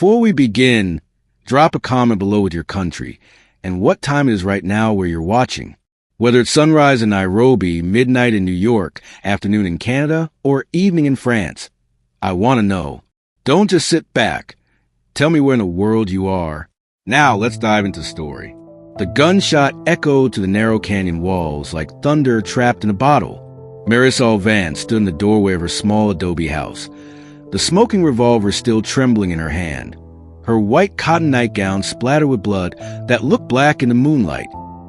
Before we begin, drop a comment below with your country and what time it is right now where you're watching. Whether it's sunrise in Nairobi, midnight in New York, afternoon in Canada, or evening in France. I want to know. Don't just sit back. Tell me where in the world you are. Now let's dive into the story. The gunshot echoed to the narrow canyon walls like thunder trapped in a bottle. Marisol Vance stood in the doorway of her small adobe house, the smoking revolver still trembling in her hand. Her white cotton nightgown splattered with blood that looked black in the moonlight.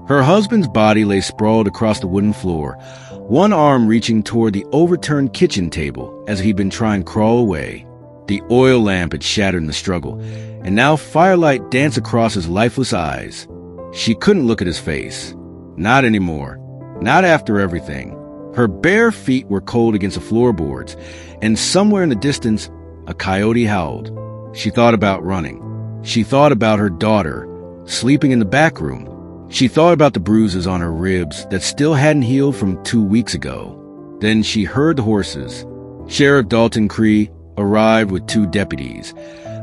Her husband's body lay sprawled across the wooden floor, one arm reaching toward the overturned kitchen table as he'd been trying to crawl away. The oil lamp had shattered in the struggle, and now firelight danced across his lifeless eyes. She couldn't look at his face. Not anymore. Not after everything. Her bare feet were cold against the floorboards, and somewhere in the distance, a coyote howled. She thought about running. She thought about her daughter, sleeping in the back room. She thought about the bruises on her ribs that still hadn't healed from 2 weeks ago. Then she heard the horses. Sheriff Dalton Cree arrived with 2 deputies,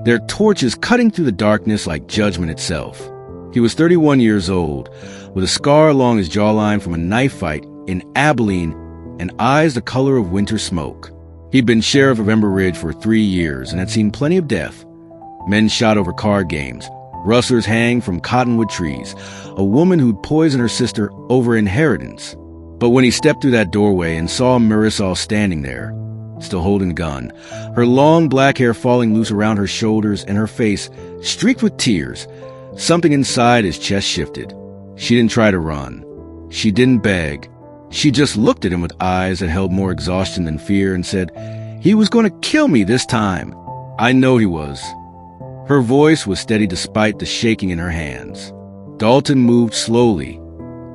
their torches cutting through the darkness like judgment itself. He was 31 years old, with a scar along his jawline from a knife fight in Abilene and eyes the color of winter smoke. He'd been sheriff of Ember Ridge for 3 years and had seen plenty of death. Men shot over card games, rustlers hanged from cottonwood trees, a woman who'd poisoned her sister over inheritance. But when he stepped through that doorway and saw Marisol standing there, still holding the gun, her long black hair falling loose around her shoulders and her face streaked with tears, something inside his chest shifted. She didn't try to run. She didn't beg. She just looked at him with eyes that held more exhaustion than fear and said, "He was going to kill me this time." "I know he was." Her voice was steady despite the shaking in her hands. Dalton moved slowly,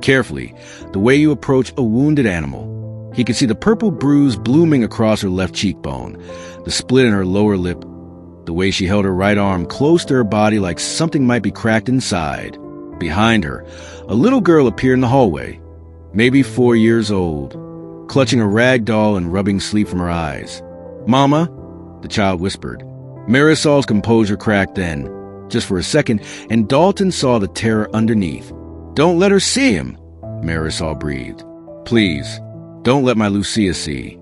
carefully, the way you approach a wounded animal. He could see the purple bruise blooming across her left cheekbone, the split in her lower lip, the way she held her right arm close to her body like something might be cracked inside. Behind her, a little girl appeared in the hallway, maybe 4 years old, clutching a rag doll and rubbing sleep from her eyes. "Mama," the child whispered. Marisol's composure cracked then, just for a second, and Dalton saw the terror underneath. "Don't let her see him," Marisol breathed. "Please, don't let my Lucia see."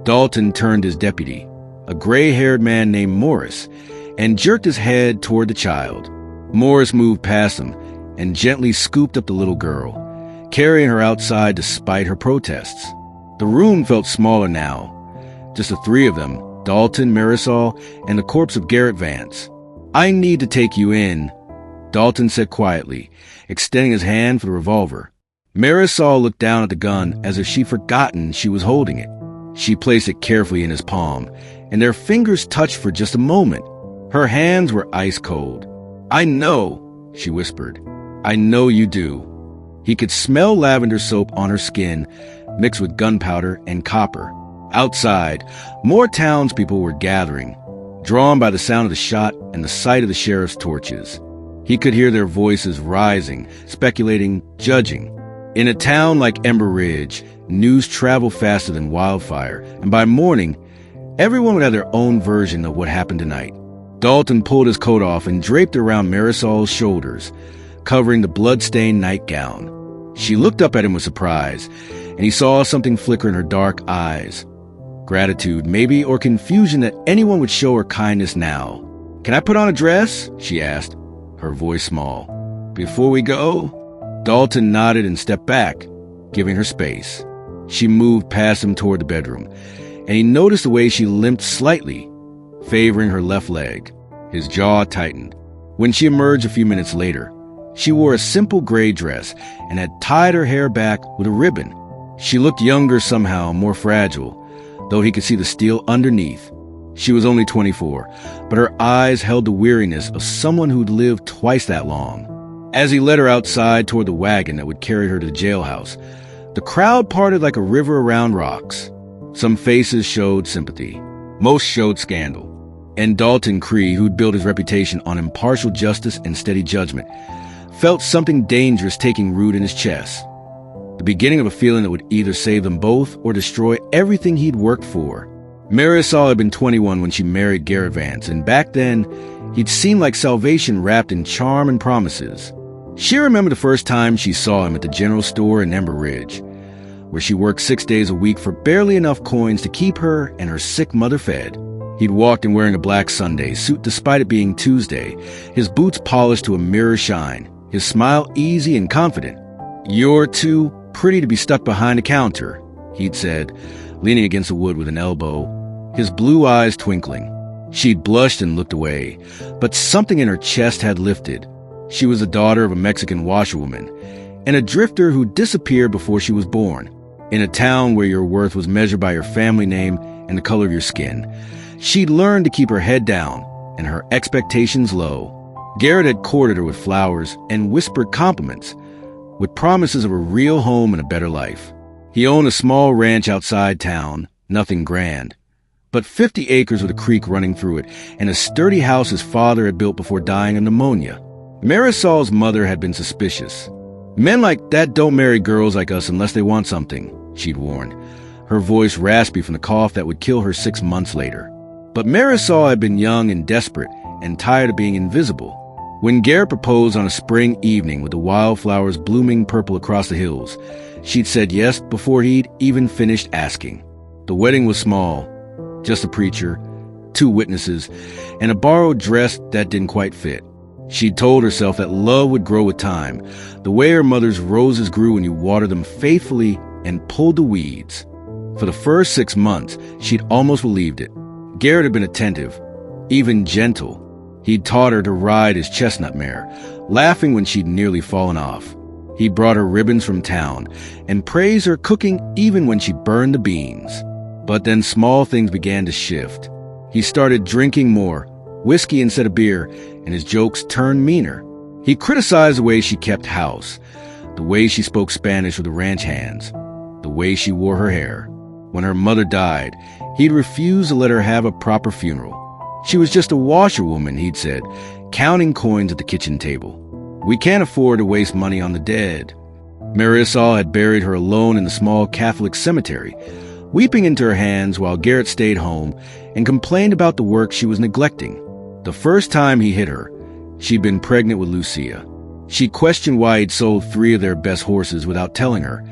Dalton turned his deputy, a gray-haired man named Morris, and jerked his head toward the child. Morris moved past him and gently scooped up the little girl, carrying her outside despite her protests. The room felt smaller now, just the 3 of them, Dalton, Marisol, and the corpse of Garrett Vance. "I need to take you in," Dalton said quietly, extending his hand for the revolver. Marisol looked down at the gun as if she'd forgotten she was holding it. She placed it carefully in his palm, and their fingers touched for just a moment. Her hands were ice cold. "I know," she whispered. "I know you do." He could smell lavender soap on her skin, mixed with gunpowder and copper. Outside, more townspeople were gathering, drawn by the sound of the shot and the sight of the sheriff's torches. He could hear their voices rising, speculating, judging. In a town like Ember Ridge, news traveled faster than wildfire, and by morning, everyone would have their own version of what happened tonight. Dalton pulled his coat off and draped it around Marisol's shoulders, covering the blood-stained nightgown. She looked up at him with surprise, and he saw something flicker in her dark eyes. Gratitude, maybe, or confusion that anyone would show her kindness now. "Can I put on a dress?" she asked, her voice small. "Before we go?" Dalton nodded and stepped back, giving her space. She moved past him toward the bedroom, and he noticed the way she limped slightly, favoring her left leg. His jaw tightened. When she emerged a few minutes later, she wore a simple gray dress and had tied her hair back with a ribbon. She looked younger somehow, more fragile, though he could see the steel underneath. She was only 24, but her eyes held the weariness of someone who'd lived twice that long. As he led her outside toward the wagon that would carry her to the jailhouse, the crowd parted like a river around rocks. Some faces showed sympathy. Most showed scandal. And Dalton Cree, who'd built his reputation on impartial justice and steady judgment, felt something dangerous taking root in his chest. The beginning of a feeling that would either save them both or destroy everything he'd worked for. Marisol had been 21 when she married Garrett Vance, and back then, He'd seemed like salvation wrapped in charm and promises. She remembered the first time she saw him at the general store in Ember Ridge, where she worked 6 days a week for barely enough coins to keep her and her sick mother fed. He'd walked in wearing a black Sunday suit despite it being Tuesday, his boots polished to a mirror shine, his smile easy and confident. "You're too pretty to be stuck behind a counter," he'd said, leaning against the wood with an elbow, his blue eyes twinkling. She'd blushed and looked away, but something in her chest had lifted. She was the daughter of a Mexican washerwoman, and a drifter who disappeared before she was born. In a town where your worth was measured by your family name and the color of your skin, she'd learned to keep her head down and her expectations low. Garrett had courted her with flowers and whispered compliments, with promises of a real home and a better life. He owned a small ranch outside town, nothing grand, but 50 acres with a creek running through it and a sturdy house his father had built before dying of pneumonia. Marisol's mother had been suspicious. "Men like that don't marry girls like us unless they want something," she'd warned, her voice raspy from the cough that would kill her 6 months later. But Marisol had been young and desperate and tired of being invisible. When Garrett proposed on a spring evening with the wildflowers blooming purple across the hills, she'd said yes before he'd even finished asking. The wedding was small, just a preacher, 2 witnesses, and a borrowed dress that didn't quite fit. She'd told herself that love would grow with time, the way her mother's roses grew when you watered them faithfully and pulled the weeds. For the first 6 months, she'd almost believed it. Garrett had been attentive, even gentle. He'd taught her to ride his chestnut mare, laughing when she'd nearly fallen off. He brought her ribbons from town and praised her cooking even when she burned the beans. But then small things began to shift. He started drinking more, whiskey instead of beer, and his jokes turned meaner. He criticized the way she kept house, the way she spoke Spanish with the ranch hands, the way she wore her hair. When her mother died, he'd refused to let her have a proper funeral. She was just a washerwoman, he'd said, counting coins at the kitchen table. "We can't afford to waste money on the dead." Marisol had buried her alone in the small Catholic cemetery, weeping into her hands while Garrett stayed home and complained about the work she was neglecting. The first time he hit her, she'd been pregnant with Lucia. She questioned why he'd sold 3 of their best horses without telling her,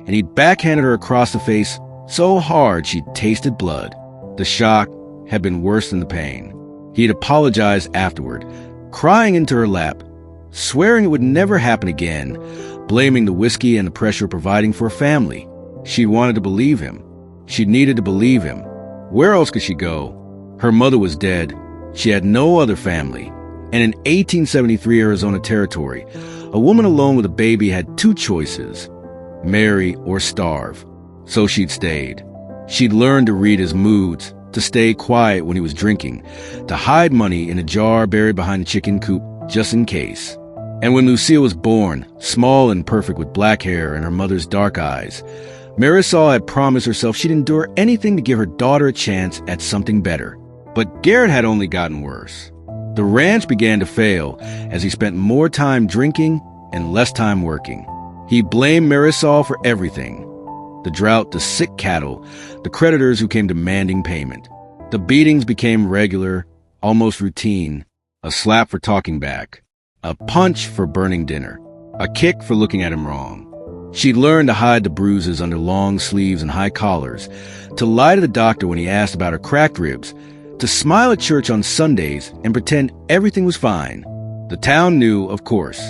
and he'd backhanded her across the face so hard she'd tasted blood. The shock had been worse than the pain. He'd apologized afterward, crying into her lap, swearing it would never happen again, blaming the whiskey and the pressure of providing for a family. She wanted to believe him. She needed to believe him. Where else could she go? Her mother was dead. She had no other family. And in 1873 Arizona Territory, a woman alone with a baby had 2 choices: marry or starve. So she'd stayed. She'd learned to read his moods, to stay quiet when he was drinking, to hide money in a jar buried behind the chicken coop just in case. And when Lucia was born, small and perfect with black hair and her mother's dark eyes, Marisol had promised herself she'd endure anything to give her daughter a chance at something better. But Garrett had only gotten worse. The ranch began to fail as he spent more time drinking and less time working. He blamed Marisol for everything: the drought, the sick cattle, the creditors who came demanding payment. The beatings became regular, almost routine: a slap for talking back, a punch for burning dinner, a kick for looking at him wrong. She'd learned to hide the bruises under long sleeves and high collars, to lie to the doctor when he asked about her cracked ribs, to smile at church on Sundays and pretend everything was fine. The town knew, of course.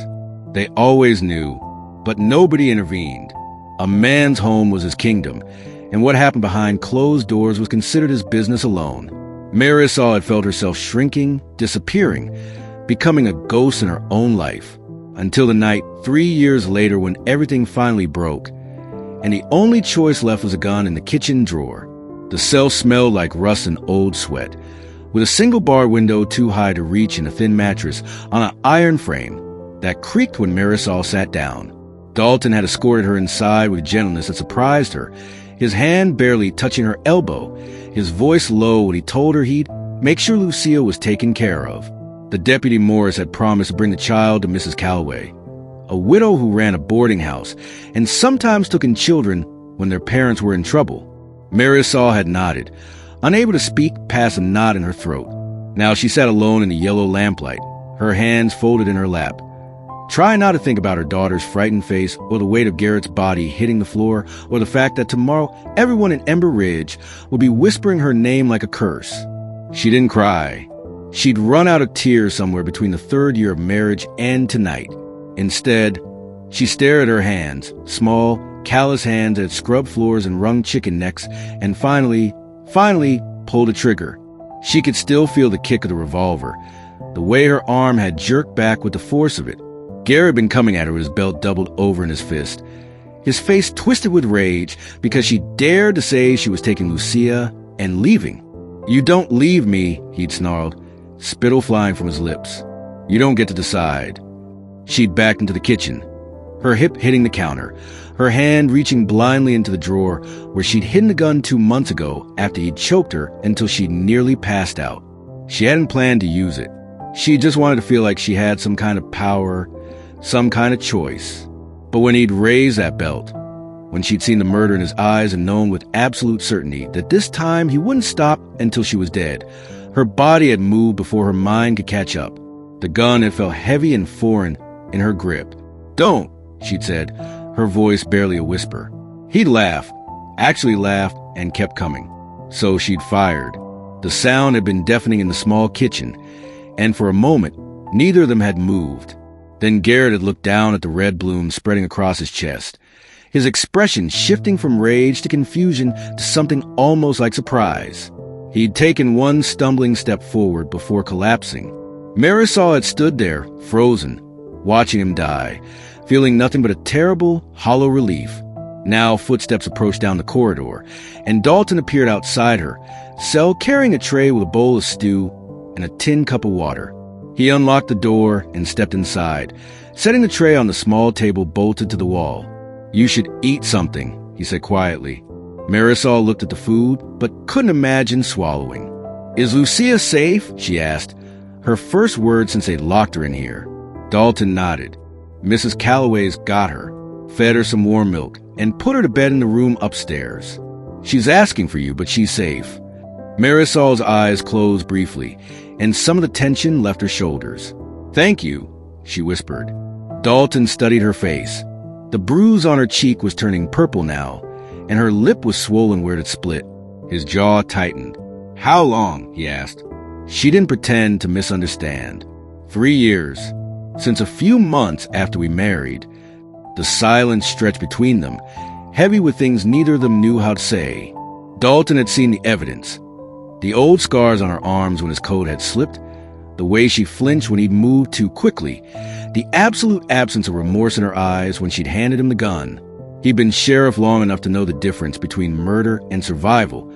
They always knew, but nobody intervened. A man's home was his kingdom, and what happened behind closed doors was considered his business alone. Marisol had felt herself shrinking, disappearing, becoming a ghost in her own life, until the night 3 years later when everything finally broke, and the only choice left was a gun in the kitchen drawer. The cell smelled like rust and old sweat, with a single bar window too high to reach and a thin mattress on an iron frame that creaked when Marisol sat down. Dalton had escorted her inside with gentleness that surprised her, his hand barely touching her elbow, his voice low when he told her he'd make sure Lucia was taken care of. The Deputy Morris had promised to bring the child to Mrs. Calloway, a widow who ran a boarding house and sometimes took in children when their parents were in trouble. Marisol had nodded, unable to speak past a knot in her throat. Now she sat alone in the yellow lamplight, her hands folded in her lap. Trying not to think about her daughter's frightened face or the weight of Garrett's body hitting the floor or the fact that tomorrow everyone in Ember Ridge would be whispering her name like a curse. She didn't cry. She'd run out of tears somewhere between the third year of marriage and tonight. Instead, she stared at her hands, small, callous hands that had scrubbed floors and wrung chicken necks, and finally pulled a trigger. She could still feel the kick of the revolver, the way her arm had jerked back with the force of it. Garrett had been coming at her with his belt doubled over in his fist. His face twisted with rage because she dared to say she was taking Lucia and leaving. "You don't leave me," he'd snarled, spittle flying from his lips. "You don't get to decide." She'd backed into the kitchen, her hip hitting the counter, her hand reaching blindly into the drawer where she'd hidden the gun 2 months ago after he'd choked her until she'd nearly passed out. She hadn't planned to use it. She just wanted to feel like she had some kind of power, some kind of choice. But when he'd raised that belt, when she'd seen the murder in his eyes and known with absolute certainty that this time he wouldn't stop until she was dead, her body had moved before her mind could catch up. The gun had felt heavy and foreign in her grip. "Don't," she'd said, her voice barely a whisper. He'd laughed, actually laughed, and kept coming. So she'd fired. The sound had been deafening in the small kitchen, and for a moment, neither of them had moved. Then Garrett had looked down at the red bloom spreading across his chest, his expression shifting from rage to confusion to something almost like surprise. He'd taken one stumbling step forward before collapsing. Marisol had stood there, frozen, watching him die, feeling nothing but a terrible, hollow relief. Now footsteps approached down the corridor, and Dalton appeared outside her, cell carrying a tray with a bowl of stew and a tin cup of water. He unlocked the door and stepped inside, setting the tray on the small table bolted to the wall. "You should eat something," he said quietly. Marisol looked at the food, but couldn't imagine swallowing. "Is Lucia safe?" she asked, her first word since they'd locked her in here. Dalton nodded. "Mrs. Calloway's got her, fed her some warm milk, and put her to bed in the room upstairs. She's asking for you, but she's safe." Marisol's eyes closed briefly, and some of the tension left her shoulders. "Thank you," she whispered. Dalton studied her face. The bruise on her cheek was turning purple now, and her lip was swollen where it had split. His jaw tightened. "How long?" he asked. She didn't pretend to misunderstand. 3 years. Since a few months after we married. The silence stretched between them, heavy with things neither of them knew how to say. Dalton had seen the evidence. The old scars on her arms when his coat had slipped, the way she flinched when he'd moved too quickly, the absolute absence of remorse in her eyes when she'd handed him the gun. He'd been sheriff long enough to know the difference between murder and survival,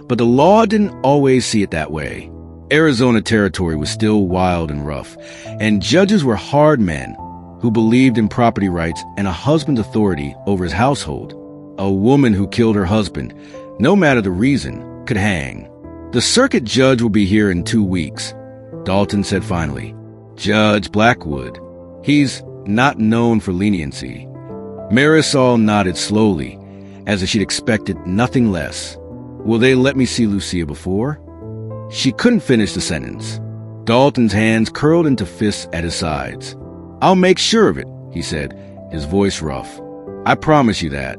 but the law didn't always see it that way. Arizona territory was still wild and rough, and judges were hard men who believed in property rights and a husband's authority over his household. A woman who killed her husband, no matter the reason, could hang. "The circuit judge will be here in 2 weeks," Dalton said finally. "Judge Blackwood. He's not known for leniency." Marisol nodded slowly, as if she'd expected nothing less. "Will they let me see Lucia before?" She couldn't finish the sentence. Dalton's hands curled into fists at his sides. "I'll make sure of it," he said, his voice rough. "I promise you that."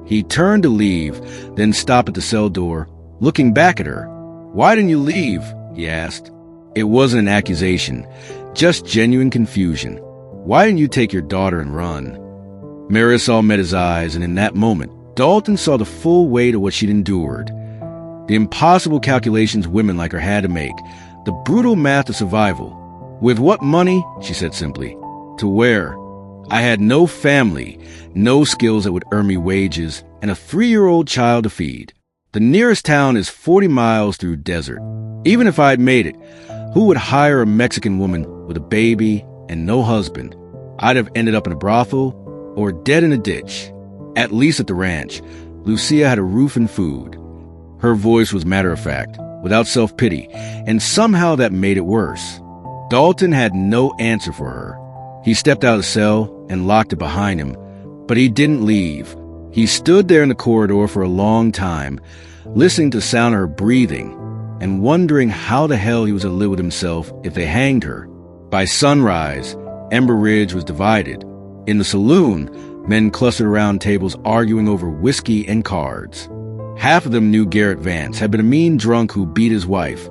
He turned to leave, then stopped at the cell door, looking back at her. "Why didn't you leave?" he asked. It wasn't an accusation, just genuine confusion. "Why didn't you take your daughter and run?" Marisol met his eyes, and in that moment, Dalton saw the full weight of what she'd endured. The impossible calculations women like her had to make, the brutal math of survival. "With what money?" she said simply. "To where? I had no family, no skills that would earn me wages, and a 3-year-old child to feed. The nearest town is 40 miles through desert. Even if I'd made it, who would hire a Mexican woman with a baby and no husband? I'd have ended up in a brothel or dead in a ditch. At least at the ranch, Lucia had a roof and food." Her voice was matter-of-fact, without self-pity, and somehow that made it worse. Dalton had no answer for her. He stepped out of the cell and locked it behind him, but he didn't leave. He stood there in the corridor for a long time, listening to the sound of her breathing, and wondering how the hell he was to live with himself if they hanged her. By sunrise, Ember Ridge was divided. In the saloon, men clustered around tables arguing over whiskey and cards. Half of them knew Garrett Vance had been a mean drunk who beat his wife,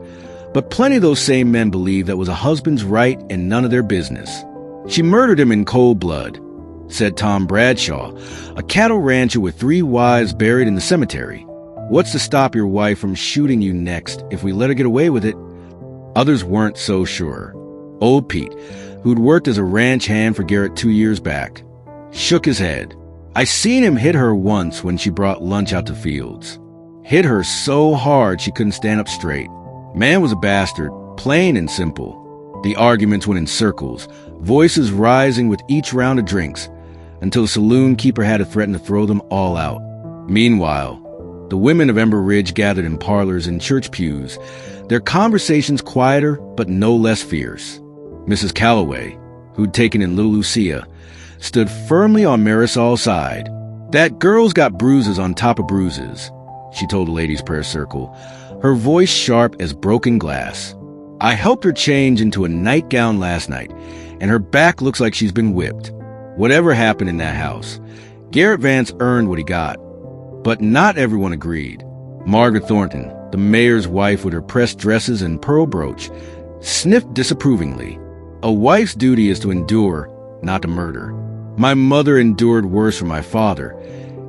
but plenty of those same men believed that was a husband's right and none of their business. She murdered him in cold blood, said Tom Bradshaw, a cattle rancher with 3 wives buried in the cemetery. What's to stop your wife from shooting you next if we let her get away with it? Others weren't so sure. Old Pete, who'd worked as a ranch hand for Garrett 2 years back, shook his head. I seen him hit her once when she brought lunch out to Fields. Hit her so hard she couldn't stand up straight. Man was a bastard, plain and simple. The arguments went in circles, voices rising with each round of drinks, until the saloon keeper had to threaten to throw them all out. Meanwhile, the women of Ember Ridge gathered in parlors and church pews, their conversations quieter but no less fierce. Mrs. Calloway, who'd taken in little Lucia, stood firmly on Marisol's side. That girl's got bruises on top of bruises, she told the ladies' prayer circle, her voice sharp as broken glass. I helped her change into a nightgown last night, and her back looks like she's been whipped. Whatever happened in that house, Garrett Vance earned what he got. But not everyone agreed. Margaret Thornton, the mayor's wife with her pressed dresses and pearl brooch, sniffed disapprovingly. A wife's duty is to endure, not to murder. My mother endured worse from my father,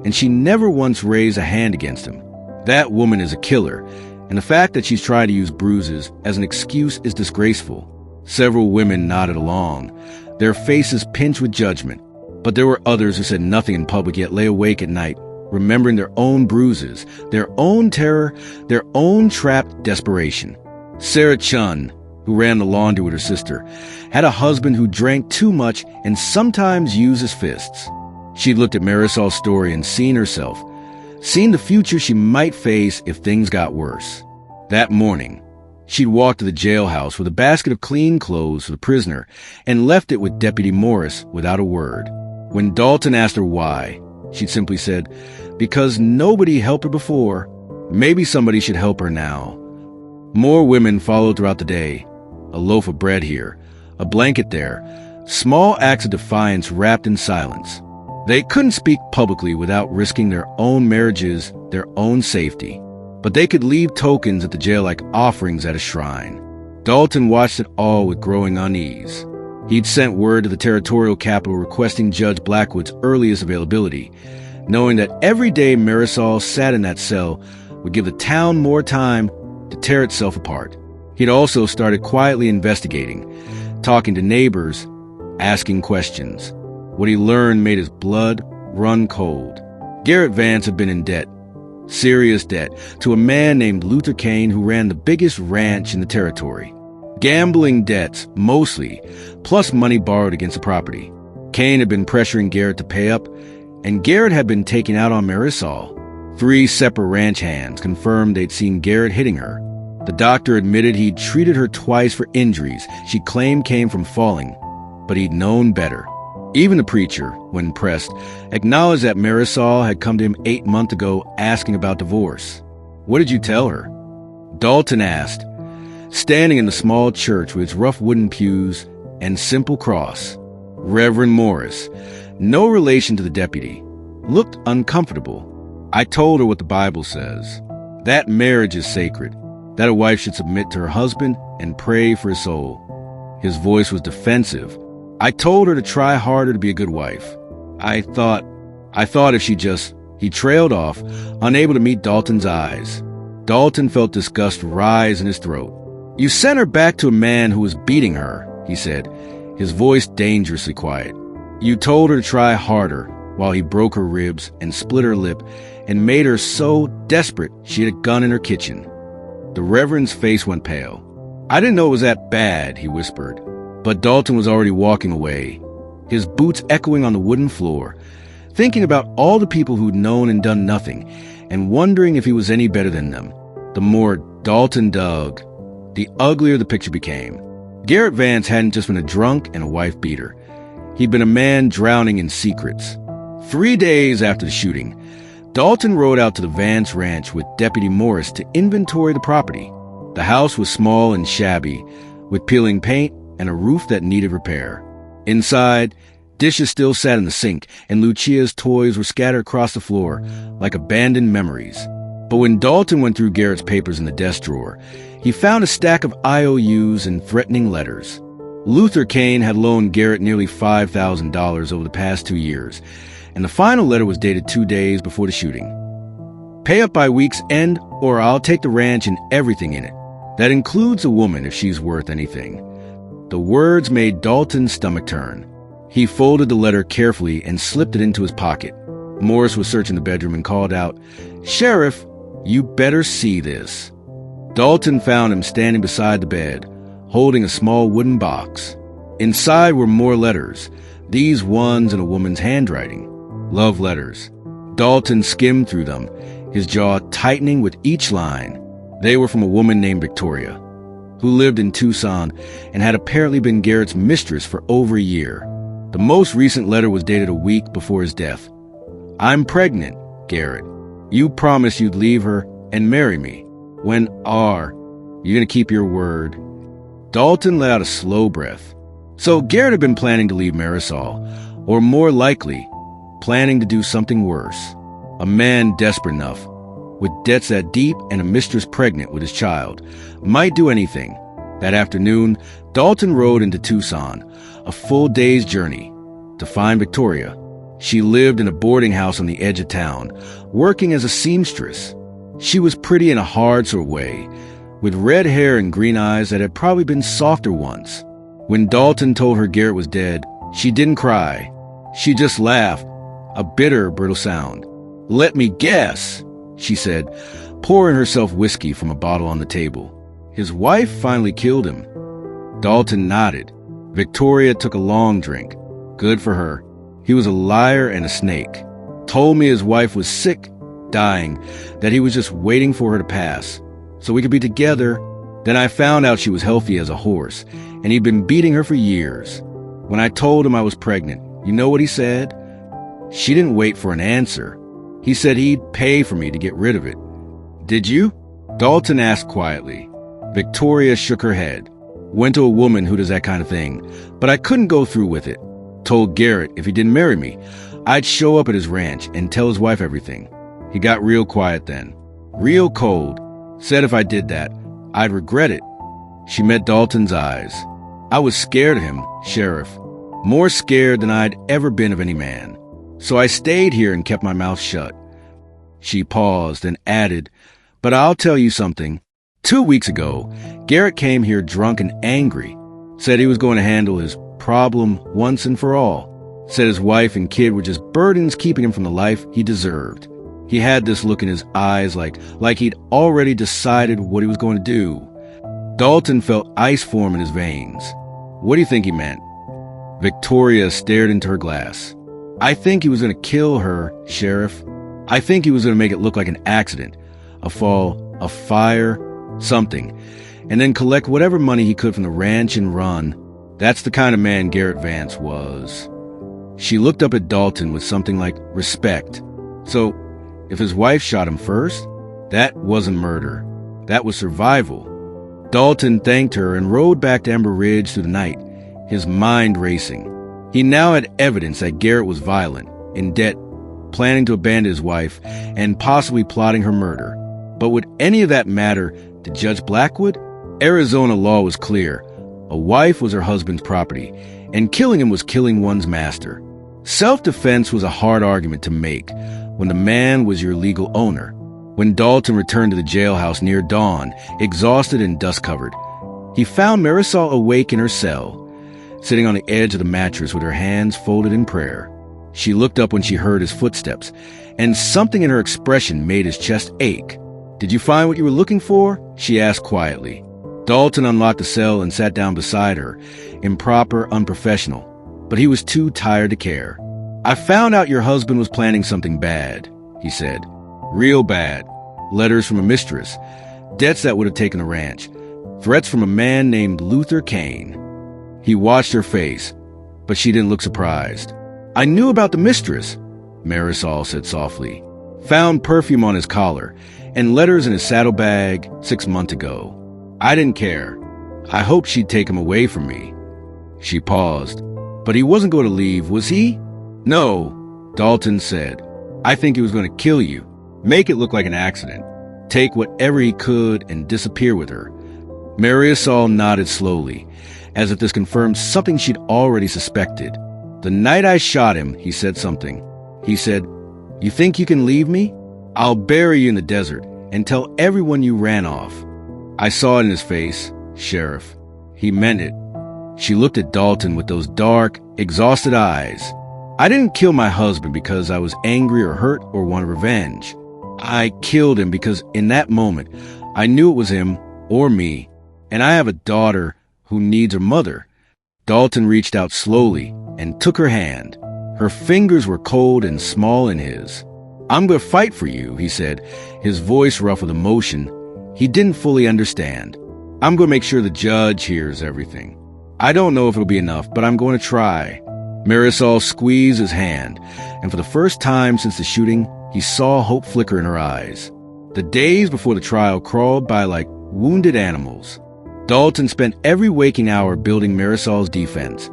and she never once raised a hand against him. That woman is a killer, and the fact that she's tried to use bruises as an excuse is disgraceful. Several women nodded along, their faces pinched with judgment, but there were others who said nothing in public yet lay awake at night, remembering their own bruises, their own terror, their own trapped desperation. Sarah Chun, who ran the laundry with her sister, had a husband who drank too much and sometimes used his fists. She'd looked at Marisol's story and seen herself, seen the future she might face if things got worse. That morning, she'd walked to the jailhouse with a basket of clean clothes for the prisoner and left it with Deputy Morris without a word. When Dalton asked her why, she'd simply said, because nobody helped her before. Maybe somebody should help her now. More women followed throughout the day. A loaf of bread here, a blanket there, small acts of defiance wrapped in silence. They couldn't speak publicly without risking their own marriages, their own safety. But they could leave tokens at the jail like offerings at a shrine. Dalton watched it all with growing unease. He'd sent word to the territorial capital requesting Judge Blackwood's earliest availability, knowing that every day Marisol sat in that cell would give the town more time to tear itself apart. He'd also started quietly investigating, talking to neighbors, asking questions. What he learned made his blood run cold. Garrett Vance had been in debt, serious debt, to a man named Luther Kane who ran the biggest ranch in the territory. Gambling debts, mostly, plus money borrowed against the property. Kane had been pressuring Garrett to pay up, and Garrett had been taking out on Marisol. 3 separate ranch hands confirmed they'd seen Garrett hitting her. The doctor admitted he'd treated her twice for injuries she claimed came from falling, but he'd known better. Even the preacher, when pressed, acknowledged that Marisol had come to him 8 months ago asking about divorce. What did you tell her? Dalton asked, standing in the small church with its rough wooden pews and simple cross. Reverend Morris, no relation to the deputy, looked uncomfortable. I told her what the Bible says. That marriage is sacred, that a wife should submit to her husband and pray for his soul. His voice was defensive. I told her to try harder to be a good wife. I thought if she just... He trailed off, unable to meet Dalton's eyes. Dalton felt disgust rise in his throat. You sent her back to a man who was beating her, he said, his voice dangerously quiet. You told her to try harder while he broke her ribs and split her lip and made her so desperate she had a gun in her kitchen. The Reverend's face went pale. I didn't know it was that bad, he whispered. But Dalton was already walking away, his boots echoing on the wooden floor, thinking about all the people who'd known and done nothing, and wondering if he was any better than them. The more Dalton dug, the uglier the picture became. Garrett Vance hadn't just been a drunk and a wife beater. He'd been a man drowning in secrets. 3 days after the shooting, Dalton rode out to the Vance ranch with Deputy Morris to inventory the property. The house was small and shabby, with peeling paint and a roof that needed repair. Inside, dishes still sat in the sink, and Lucia's toys were scattered across the floor like abandoned memories. But when Dalton went through Garrett's papers in the desk drawer, he found a stack of IOUs and threatening letters. Luther Kane had loaned Garrett nearly $5,000 over the past 2 years, and the final letter was dated 2 days before the shooting. "Pay up by week's end, or I'll take the ranch and everything in it. That includes a woman if she's worth anything." The words made Dalton's stomach turn. He folded the letter carefully and slipped it into his pocket. Morris was searching the bedroom and called out, "Sheriff, you better see this." Dalton found him standing beside the bed, holding a small wooden box. Inside were more letters, these ones in a woman's handwriting. Love letters. Dalton skimmed through them, his jaw tightening with each line. They were from a woman named Victoria, who lived in Tucson and had apparently been Garrett's mistress for over a year. The most recent letter was dated a week before his death. "I'm pregnant, Garrett. You promised you'd leave her and marry me. When are you going to keep your word?" Dalton let out a slow breath. So Garrett had been planning to leave Marisol, or more likely, planning to do something worse. A man desperate enough, with debts that deep and a mistress pregnant with his child, might do anything. That afternoon, Dalton rode into Tucson, a full day's journey, to find Victoria. She lived in a boarding house on the edge of town, working as a seamstress. She was pretty in a hard sort of way, with red hair and green eyes that had probably been softer once. When Dalton told her Garrett was dead, she didn't cry. She just laughed, a bitter, brittle sound. "Let me guess," she said, pouring herself whiskey from a bottle on the table. "His wife finally killed him." Dalton nodded. Victoria took a long drink. Good for her. He was a liar and a snake. Told me his wife was sick, dying, that he was just waiting for her to pass, so we could be together. Then I found out she was healthy as a horse, and he'd been beating her for years. When I told him I was pregnant, you know what he said? She didn't wait for an answer. He said he'd pay for me to get rid of it. "Did you?" Dalton asked quietly. Victoria shook her head. "Went to a woman who does that kind of thing, but I couldn't go through with it. Told Garrett if he didn't marry me, I'd show up at his ranch and tell his wife everything. He got real quiet then. Real cold. Said if I did that, I'd regret it." She met Dalton's eyes. "I was scared of him, Sheriff. More scared than I'd ever been of any man. So I stayed here and kept my mouth shut." She paused and added, "But I'll tell you something. 2 weeks ago, Garrett came here drunk and angry. Said he was going to handle his problem once and for all. Said his wife and kid were just burdens keeping him from the life he deserved. He had this look in his eyes like he'd already decided what he was going to do." Dalton felt ice form in his veins. "What do you think he meant?" Victoria stared into her glass. "I think he was going to kill her, Sheriff. I think he was going to make it look like an accident, a fall, a fire, something, and then collect whatever money he could from the ranch and run. That's the kind of man Garrett Vance was." She looked up at Dalton with something like respect. "So, if his wife shot him first, that wasn't murder. That was survival." Dalton thanked her and rode back to Amber Ridge through the night, his mind racing. He now had evidence that Garrett was violent, in debt, planning to abandon his wife, and possibly plotting her murder. But would any of that matter to Judge Blackwood? Arizona law was clear. A wife was her husband's property, and killing him was killing one's master. Self-defense was a hard argument to make when the man was your legal owner. When Dalton returned to the jailhouse near dawn, exhausted and dust-covered, he found Marisol awake in her cell, sitting on the edge of the mattress with her hands folded in prayer. She looked up when she heard his footsteps, and something in her expression made his chest ache. "Did you find what you were looking for?" she asked quietly. Dalton unlocked the cell and sat down beside her, improper, unprofessional, but he was too tired to care. "I found out your husband was planning something bad," he said. "Real bad. Letters from a mistress, debts that would have taken the ranch, threats from a man named Luther Kane." He watched her face, but she didn't look surprised. "I knew about the mistress," Marisol said softly. "Found perfume on his collar and letters in his saddlebag 6 months ago. I didn't care. I hoped she'd take him away from me. She paused. But he wasn't going to leave, was he? No, Dalton said. I think he was going to kill you, make it look like an accident, take whatever he could and disappear with her. Marisol nodded slowly, as if this confirmed something she'd already suspected. The night I shot him, he said something. He said, "You think you can leave me? I'll bury you in the desert and tell everyone you ran off." I saw it in his face, Sheriff. He meant it. She looked at Dalton with those dark, exhausted eyes. I didn't kill my husband because I was angry or hurt or wanted revenge. I killed him because in that moment, I knew it was him or me, and I have a daughter who needs her mother. Dalton reached out slowly and took her hand. Her fingers were cold and small in his. "I'm going to fight for you," he said, his voice rough with emotion. He didn't fully understand. "I'm going to make sure the judge hears everything. I don't know if it'll be enough, but I'm going to try." Marisol squeezed his hand, and for the first time since the shooting, he saw hope flicker in her eyes. The days before the trial crawled by like wounded animals. Dalton spent every waking hour building Marisol's defense,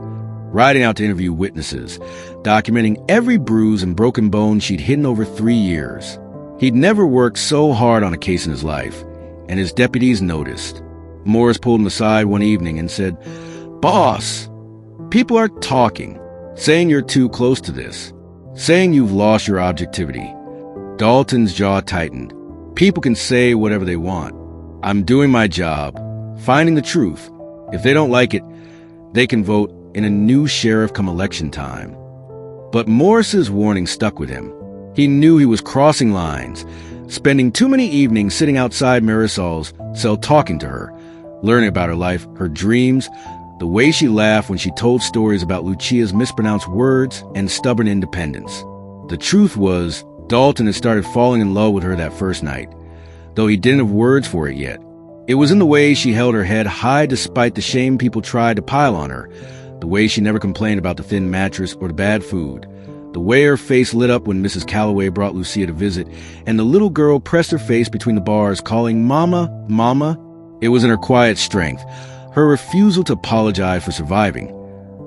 riding out to interview witnesses, documenting every bruise and broken bone she'd hidden over 3 years. He'd never worked so hard on a case in his life, and his deputies noticed. Morris pulled him aside one evening and said, "Boss, people are talking, saying you're too close to this, saying you've lost your objectivity." Dalton's jaw tightened. "People can say whatever they want. I'm doing my job, finding the truth. If they don't like it, they can vote in a new sheriff come election time." But Morris's warning stuck with him. He knew he was crossing lines, spending too many evenings sitting outside Marisol's cell talking to her, learning about her life, her dreams, the way she laughed when she told stories about Lucia's mispronounced words and stubborn independence. The truth was, Dalton had started falling in love with her that first night, though he didn't have words for it yet. It was in the way she held her head high despite the shame people tried to pile on her, the way she never complained about the thin mattress or the bad food, the way her face lit up when Mrs. Calloway brought Lucia to visit, and the little girl pressed her face between the bars, calling "Mama, Mama." It was in her quiet strength, her refusal to apologize for surviving,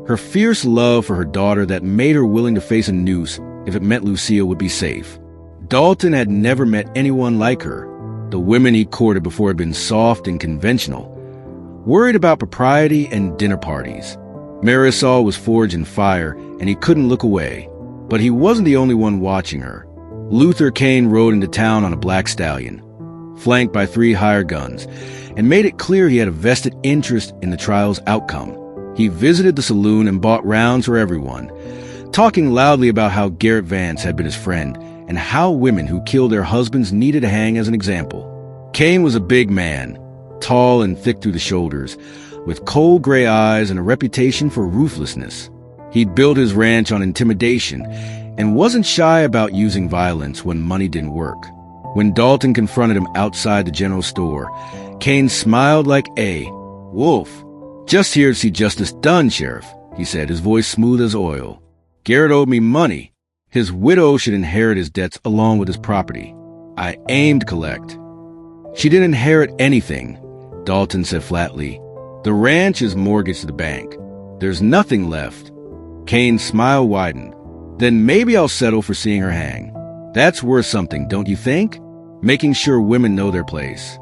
her fierce love for her daughter that made her willing to face a noose if it meant Lucia would be safe. Dalton had never met anyone like her. The women he courted before had been soft and conventional, worried about propriety and dinner parties. Marisol was forged in fire, and he couldn't look away. But he wasn't the only one watching her. Luther Kane rode into town on a black stallion, flanked by 3 hired guns, and made it clear he had a vested interest in the trial's outcome. He visited the saloon and bought rounds for everyone, talking loudly about how Garrett Vance had been his friend and how women who killed their husbands needed to hang as an example. Kane was a big man, tall and thick through the shoulders, with cold gray eyes and a reputation for ruthlessness. He'd built his ranch on intimidation and wasn't shy about using violence when money didn't work. When Dalton confronted him outside the general store, Kane smiled like a wolf. "Just here to see justice done, Sheriff," he said, his voice smooth as oil. "Garrett owed me money. His widow should inherit his debts along with his property. I aim to collect." "She didn't inherit anything," Dalton said flatly. "The ranch is mortgaged to the bank. There's nothing left." Kane's smile widened. "Then maybe I'll settle for seeing her hang. That's worth something, don't you think? Making sure women know their place."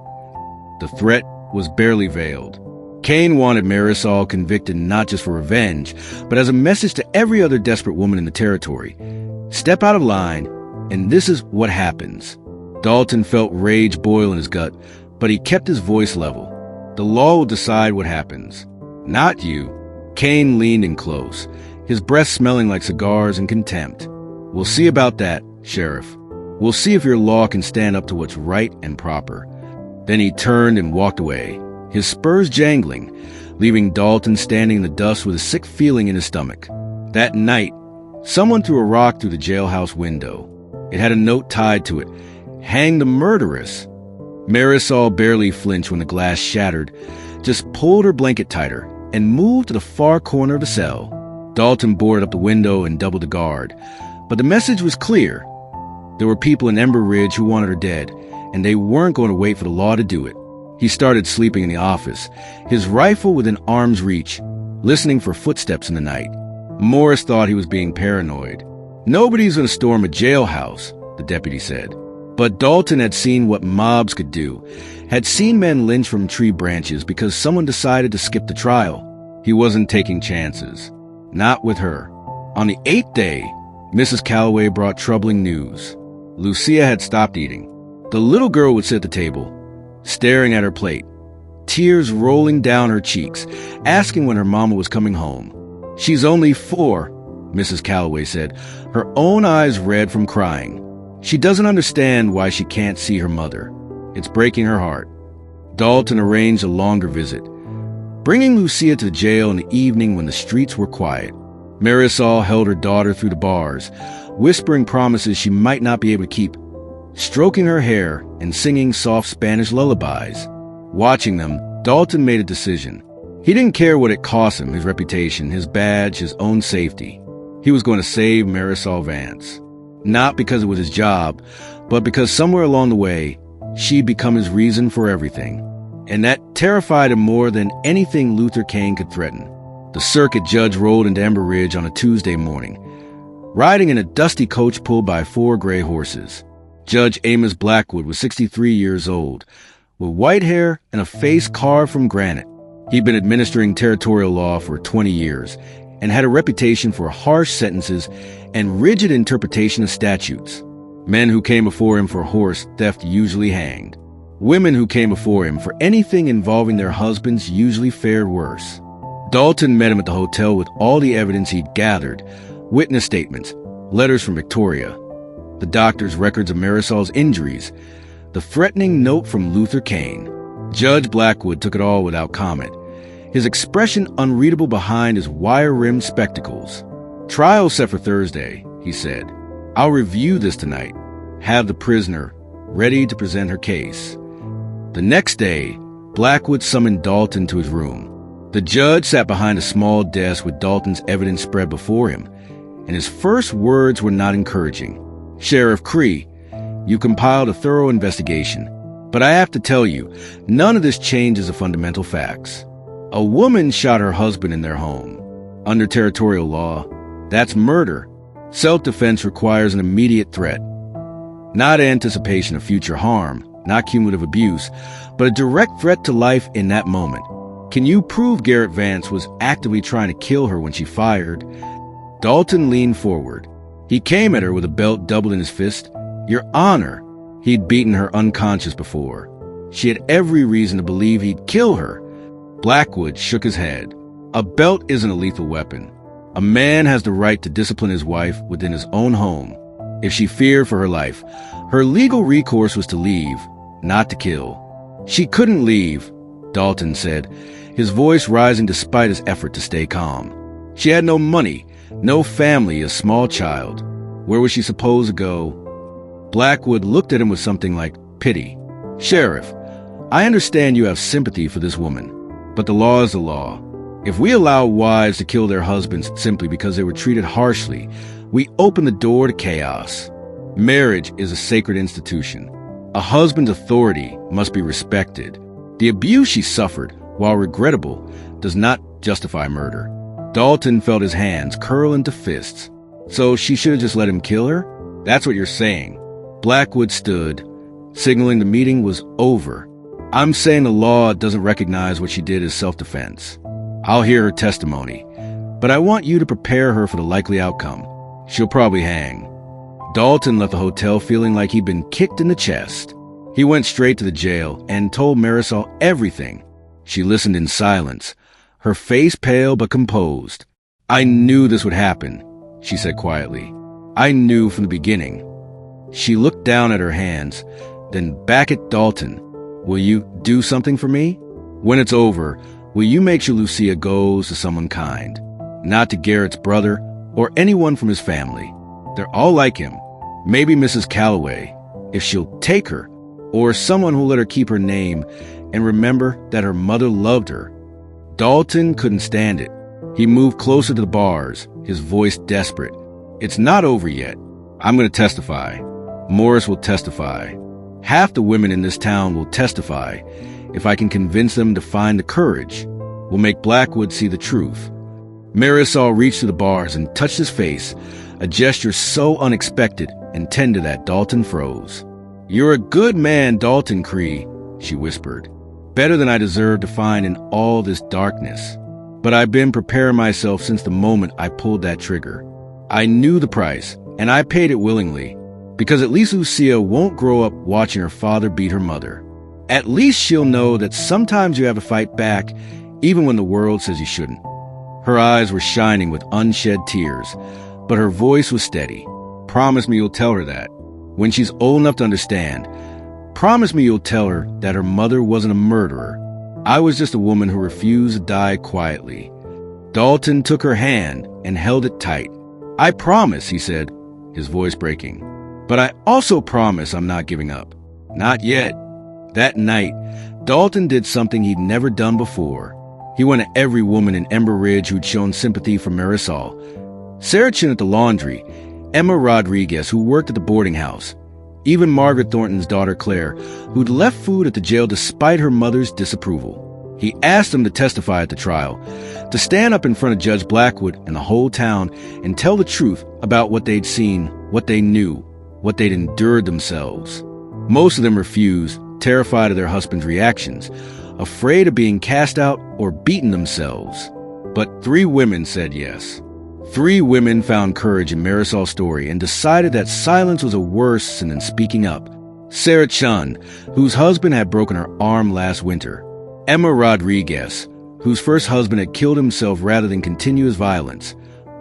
The threat was barely veiled. Kane wanted Marisol convicted not just for revenge, but as a message to every other desperate woman in the territory. Step out of line, and this is what happens. Dalton felt rage boil in his gut, but he kept his voice level. "The law will decide what happens. Not you." Kane leaned in close, his breath smelling like cigars and contempt. "We'll see about that, Sheriff. We'll see if your law can stand up to what's right and proper." Then he turned and walked away, his spurs jangling, leaving Dalton standing in the dust with a sick feeling in his stomach. That night, someone threw a rock through the jailhouse window. It had a note tied to it, "Hang the murderess." Marisol barely flinched when the glass shattered, just pulled her blanket tighter, and moved to the far corner of the cell. Dalton boarded up the window and doubled the guard. But the message was clear. There were people in Ember Ridge who wanted her dead, and they weren't going to wait for the law to do it. He started sleeping in the office, his rifle within arm's reach, listening for footsteps in the night. Morris thought he was being paranoid. Nobody's going to storm a jailhouse, the deputy said. But Dalton had seen what mobs could do, had seen men lynch from tree branches because someone decided to skip the trial. He wasn't taking chances. Not with her. On the 8th day, Mrs. Calloway brought troubling news. Lucia had stopped eating. The little girl would sit at the table, staring at her plate, tears rolling down her cheeks, asking when her mama was coming home. "She's only 4, Mrs. Calloway said, her own eyes red from crying. "She doesn't understand why she can't see her mother. It's breaking her heart." Dalton arranged a longer visit, bringing Lucia to the jail in the evening when the streets were quiet. Marisol held her daughter through the bars, whispering promises she might not be able to keep, stroking her hair and singing soft Spanish lullabies. Watching them, Dalton made a decision. He didn't care what it cost him, his reputation, his badge, his own safety. He was going to save Marisol Vance. Not because it was his job, but because somewhere along the way, she'd become his reason for everything. And that terrified him more than anything Luther Kane could threaten. The circuit judge rolled into Ember Ridge on a Tuesday morning, riding in a dusty coach pulled by 4 gray horses. Judge Amos Blackwood was 63 years old, with white hair and a face carved from granite. He'd been administering territorial law for 20 years and had a reputation for harsh sentences and rigid interpretation of statutes. Men who came before him for horse theft usually hanged. Women who came before him for anything involving their husbands usually fared worse. Dalton met him at the hotel with all the evidence he'd gathered, witness statements, letters from Victoria, the doctor's records of Marisol's injuries, the threatening note from Luther Kane. Judge Blackwood took it all without comment, his expression unreadable behind his wire-rimmed spectacles. "Trial set for Thursday," he said. "I'll review this tonight. Have the prisoner ready to present her case." The next day, Blackwood summoned Dalton to his room. The judge sat behind a small desk with Dalton's evidence spread before him, and his first words were not encouraging. "Sheriff Cree, you compiled a thorough investigation, but I have to tell you, none of this changes the fundamental facts. A woman shot her husband in their home. Under territorial law, that's murder. Self-defense requires an immediate threat. Not anticipation of future harm, not cumulative abuse, but a direct threat to life in that moment. Can you prove Garrett Vance was actively trying to kill her when she fired?" Dalton leaned forward. He came at her with a belt doubled in his fist. "Your Honor!" He'd beaten her unconscious before. She had every reason to believe he'd kill her. Blackwood shook his head. "A belt isn't a lethal weapon. A man has the right to discipline his wife within his own home. If she feared for her life, her legal recourse was to leave, not to kill." "She couldn't leave," Dalton said, his voice rising despite his effort to stay calm. "She had no money, no family, a small child. Where was she supposed to go?" Blackwood looked at him with something like pity. "Sheriff, I understand you have sympathy for this woman, but the law is the law. If we allow wives to kill their husbands simply because they were treated harshly, we open the door to chaos. Marriage is a sacred institution. A husband's authority must be respected. The abuse she suffered, while regrettable, does not justify murder." Dalton felt his hands curl into fists. "So she should have just let him kill her? That's what you're saying." Blackwood stood, signaling the meeting was over. "I'm saying the law doesn't recognize what she did as self-defense. I'll hear her testimony, but I want you to prepare her for the likely outcome. She'll probably hang." Dalton left the hotel feeling like he'd been kicked in the chest. He went straight to the jail and told Marisol everything. She listened in silence, her face pale but composed. "I knew this would happen," she said quietly. "I knew from the beginning." She looked down at her hands, then back at Dalton. "Will you do something for me? When it's over, will you make sure Lucia goes to someone kind? Not to Garrett's brother or anyone from his family. They're all like him. Maybe Mrs. Calloway, if she'll take her, or someone who'll let her keep her name and remember that her mother loved her." Dalton couldn't stand it. He moved closer to the bars, his voice desperate. "It's not over yet. I'm going to testify. Morris will testify. Half the women in this town will testify. if I can convince them to find the courage, will make Blackwood see the truth. Marisol reached to the bars and touched his face, a gesture so unexpected and tender that Dalton froze. "You're a good man, Dalton Cree," she whispered. "Better than I deserve to find in all this darkness. But I've been preparing myself since the moment I pulled that trigger. I knew the price, and I paid it willingly, because at least Lucia won't grow up watching her father beat her mother. At least she'll know that sometimes you have to fight back, even when the world says you shouldn't." Her eyes were shining with unshed tears, but her voice was steady. "Promise me you'll tell her that. When she's old enough to understand, promise me you'll tell her that her mother wasn't a murderer. I was just a woman who refused to die quietly." Dalton took her hand and held it tight. "I promise," he said, his voice breaking. "But I also promise I'm not giving up. Not yet." That night, Dalton did something he'd never done before. He went to every woman in Ember Ridge who'd shown sympathy for Marisol. Sarah Chin at the laundry, Emma Rodriguez, who worked at the boarding house, even Margaret Thornton's daughter Claire, who'd left food at the jail despite her mother's disapproval. He asked them to testify at the trial, to stand up in front of Judge Blackwood and the whole town and tell the truth about what they'd seen, what they knew, what they'd endured themselves. Most of them refused, terrified of their husband's reactions, afraid of being cast out or beaten themselves. But 3 women said yes. 3 women found courage in Marisol's story and decided that silence was a worse sin than speaking up. Sarah Chun, whose husband had broken her arm last winter. Emma Rodriguez, whose first husband had killed himself rather than continue his violence,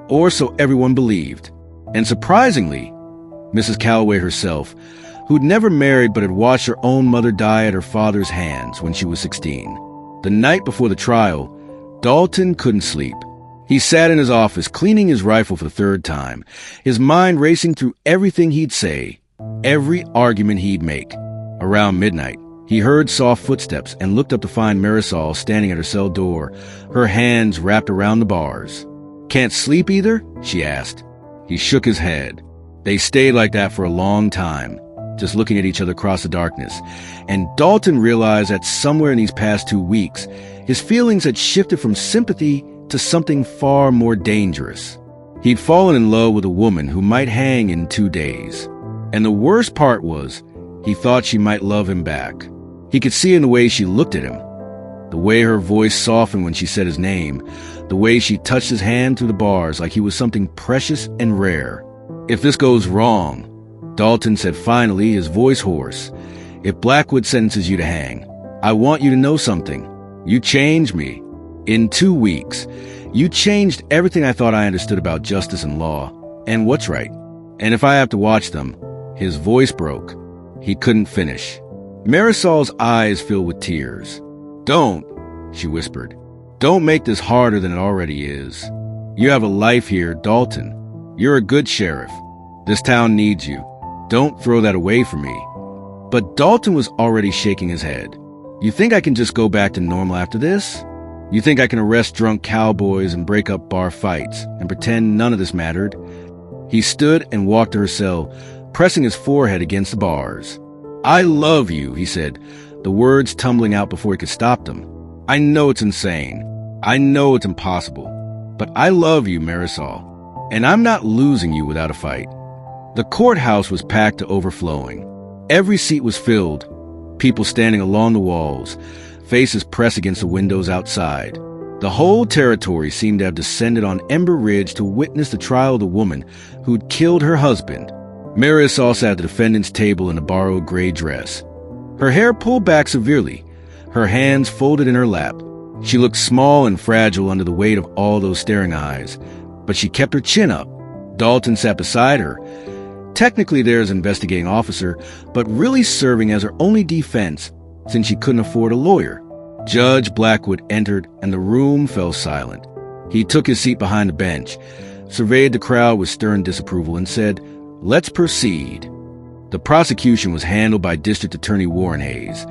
or so everyone believed. And surprisingly, Mrs. Calloway herself, who'd never married but had watched her own mother die at her father's hands when she was 16. The night before the trial, Dalton couldn't sleep. He sat in his office cleaning his rifle for the 3rd time, his mind racing through everything he'd say, every argument he'd make. Around midnight, he heard soft footsteps and looked up to find Marisol standing at her cell door, her hands wrapped around the bars. "Can't sleep either?" she asked. He shook his head. They stayed like that for a long time, just looking at each other across the darkness, and Dalton realized that somewhere in these past 2 weeks, his feelings had shifted from sympathy to something far more dangerous. He'd fallen in love with a woman who might hang in 2 days. And the worst part was, he thought she might love him back. He could see in the way she looked at him, the way her voice softened when she said his name, the way she touched his hand through the bars like he was something precious and rare. "If this goes wrong," Dalton said finally, his voice hoarse, "if Blackwood sentences you to hang, I want you to know something. You changed me. In 2 weeks, you changed everything I thought I understood about justice and law, and what's right. And if I have to watch them," his voice broke. He couldn't finish. Marisol's eyes filled with tears. "Don't," she whispered. "Don't make this harder than it already is. You have a life here, Dalton. You're a good sheriff. This town needs you. Don't throw that away from me." But Dalton was already shaking his head. "You think I can just go back to normal after this? You think I can arrest drunk cowboys and break up bar fights and pretend none of this mattered?" He stood and walked to her cell, pressing his forehead against the bars. "I love you," he said, the words tumbling out before he could stop them. "I know it's insane. I know it's impossible. But I love you, Marisol. And I'm not losing you without a fight." The courthouse was packed to overflowing. Every seat was filled, people standing along the walls, faces pressed against the windows outside. The whole territory seemed to have descended on Ember Ridge to witness the trial of the woman who'd killed her husband. Marisol sat at the defendant's table in a borrowed gray dress. Her hair pulled back severely, her hands folded in her lap. She looked small and fragile under the weight of all those staring eyes, but she kept her chin up. Dalton sat beside her, technically there as investigating officer, but really serving as her only defense since she couldn't afford a lawyer. Judge Blackwood entered and the room fell silent. He took his seat behind the bench, surveyed the crowd with stern disapproval and said, "Let's proceed." The prosecution was handled by District Attorney Warren Hayes,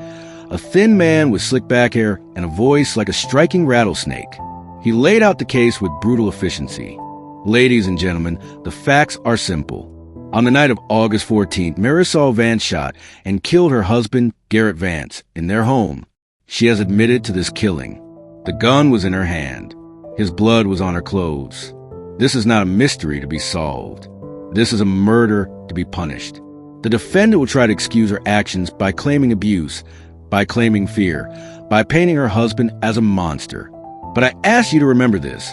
a thin man with slick back hair and a voice like a striking rattlesnake. He laid out the case with brutal efficiency. "Ladies and gentlemen, the facts are simple. On the night of August 14th, Marisol Vance shot and killed her husband, Garrett Vance, in their home. She has admitted to this killing. The gun was in her hand. His blood was on her clothes. This is not a mystery to be solved. This is a murder to be punished. The defendant will try to excuse her actions by claiming abuse, by claiming fear, by painting her husband as a monster. But I ask you to remember this.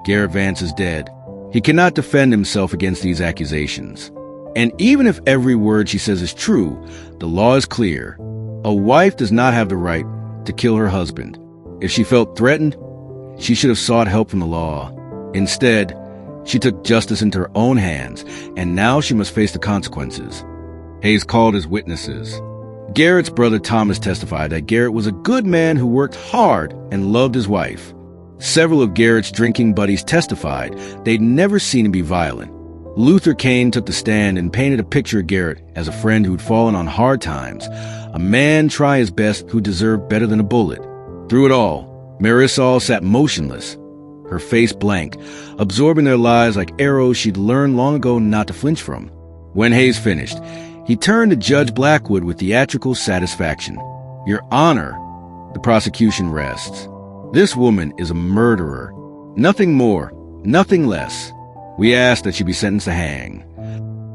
Garrett Vance is dead. He cannot defend himself against these accusations. And even if every word she says is true, the law is clear. A wife does not have the right to kill her husband. If she felt threatened, she should have sought help from the law. Instead, she took justice into her own hands, and now she must face the consequences. Hayes called his witnesses. Garrett's brother Thomas testified that Garrett was a good man who worked hard and loved his wife. Several of Garrett's drinking buddies testified they'd never seen him be violent. Luther Kane took the stand and painted a picture of Garrett as a friend who'd fallen on hard times, a man try his best who deserved better than a bullet. Through it all, Marisol sat motionless, her face blank, absorbing their lives like arrows she'd learned long ago not to flinch from. When Hayes finished, he turned to Judge Blackwood with theatrical satisfaction. Your Honor, the prosecution rests. This woman is a murderer. Nothing more, nothing less. We ask that she be sentenced to hang.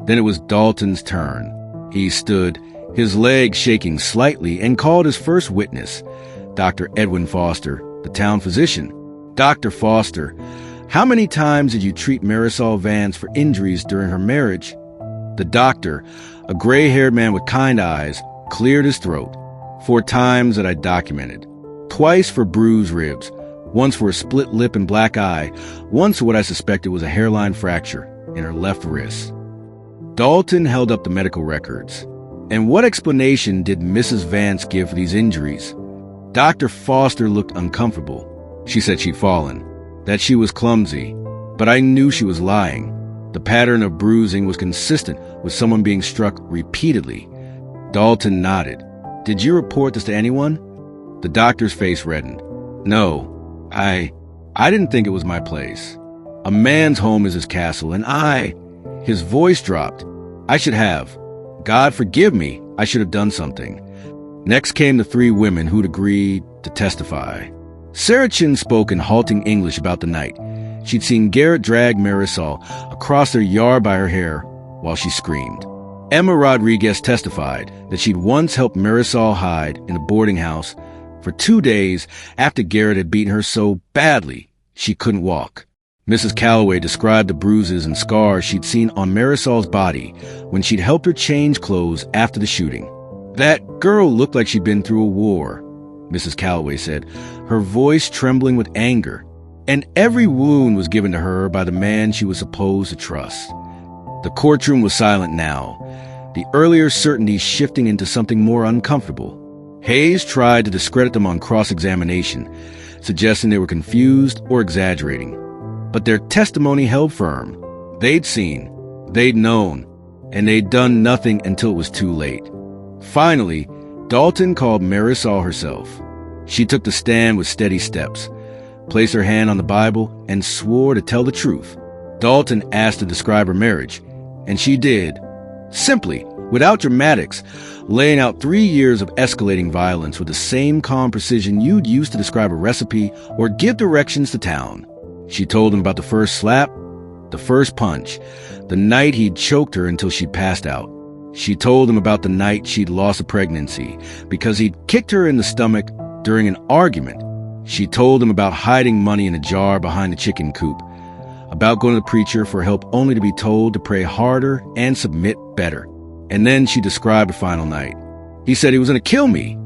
Then it was Dalton's turn. He stood, his legs shaking slightly, and called his first witness, Dr. Edwin Foster, the town physician. Dr. Foster, how many times did you treat Marisol Vance for injuries during her marriage? The doctor, a gray-haired man with kind eyes, cleared his throat. 4 times that I documented. Twice for bruised ribs, once for a split lip and black eye, once for what I suspected was a hairline fracture in her left wrist. Dalton held up the medical records. And what explanation did Mrs. Vance give for these injuries? Dr. Foster looked uncomfortable. She said she'd fallen, that she was clumsy, but I knew she was lying. The pattern of bruising was consistent with someone being struck repeatedly. Dalton nodded. Did you report this to anyone? The doctor's face reddened. No, I didn't think it was my place. A man's home is his castle, and his voice dropped. I should have. God forgive me, I should have done something. Next came the 3 women who'd agreed to testify. Sarah Chin spoke in halting English about the night. She'd seen Garrett drag Marisol across their yard by her hair while she screamed. Emma Rodriguez testified that she'd once helped Marisol hide in a boarding house for 2 days after Garrett had beaten her so badly she couldn't walk. Mrs. Calloway described the bruises and scars she'd seen on Marisol's body when she'd helped her change clothes after the shooting. That girl looked like she'd been through a war, Mrs. Calloway said, her voice trembling with anger. And every wound was given to her by the man she was supposed to trust. The courtroom was silent now, the earlier certainty shifting into something more uncomfortable. Hayes tried to discredit them on cross-examination, suggesting they were confused or exaggerating. But their testimony held firm. They'd seen, they'd known, and they'd done nothing until it was too late. Finally, Dalton called Marisol herself. She took the stand with steady steps, placed her hand on the Bible, and swore to tell the truth. Dalton asked to describe her marriage, and she did. Simply, without dramatics, laying out 3 years of escalating violence with the same calm precision you'd use to describe a recipe or give directions to town. She told him about the first slap, the first punch, the night he'd choked her until she'd passed out. She told him about the night she'd lost a pregnancy because he'd kicked her in the stomach during an argument. She told him about hiding money in a jar behind the chicken coop, about going to the preacher for help only to be told to pray harder and submit better. And then she described the final night. He said he was going to kill me,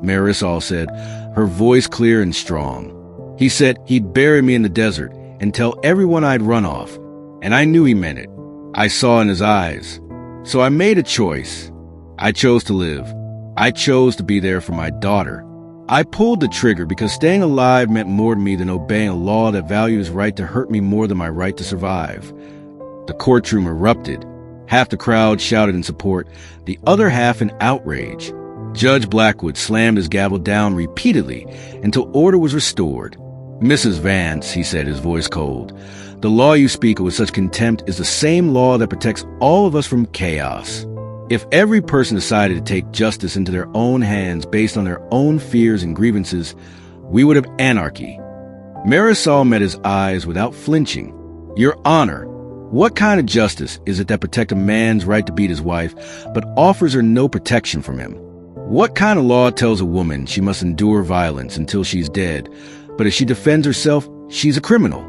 Marisol said, her voice clear and strong. He said he'd bury me in the desert and tell everyone I'd run off. And I knew he meant it. I saw in his eyes. So I made a choice. I chose to live. I chose to be there for my daughter. I pulled the trigger because staying alive meant more to me than obeying a law that valued his right to hurt me more than my right to survive. The courtroom erupted. Half the crowd shouted in support, the other half in outrage. Judge Blackwood slammed his gavel down repeatedly until order was restored. Mrs. Vance, he said, his voice cold, the law you speak of with such contempt is the same law that protects all of us from chaos. If every person decided to take justice into their own hands based on their own fears and grievances, we would have anarchy. Marisol met his eyes without flinching. Your Honor, what kind of justice is it that protects a man's right to beat his wife, but offers her no protection from him? What kind of law tells a woman she must endure violence until she's dead, but if she defends herself, she's a criminal?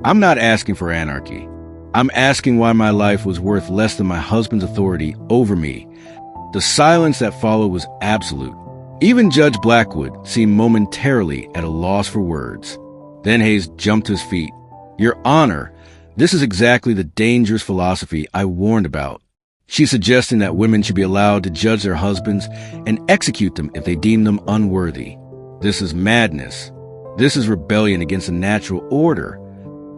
I'm not asking for anarchy. I'm asking why my life was worth less than my husband's authority over me. The silence that followed was absolute. Even Judge Blackwood seemed momentarily at a loss for words. Then Hayes jumped to his feet. Your Honor, this is exactly the dangerous philosophy I warned about. She's suggesting that women should be allowed to judge their husbands and execute them if they deem them unworthy. This is madness. This is rebellion against the natural order.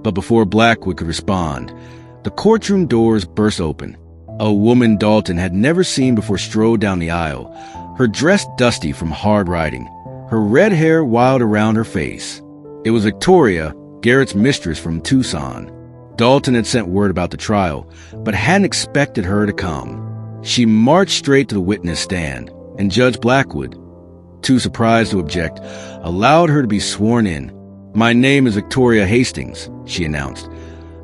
But before Blackwood could respond, the courtroom doors burst open. A woman Dalton had never seen before strode down the aisle, her dress dusty from hard riding, her red hair wild around her face. It was Victoria, Garrett's mistress from Tucson. Dalton had sent word about the trial, but hadn't expected her to come. She marched straight to the witness stand, and Judge Blackwood, too surprised to object, allowed her to be sworn in. My name is Victoria Hastings, she announced,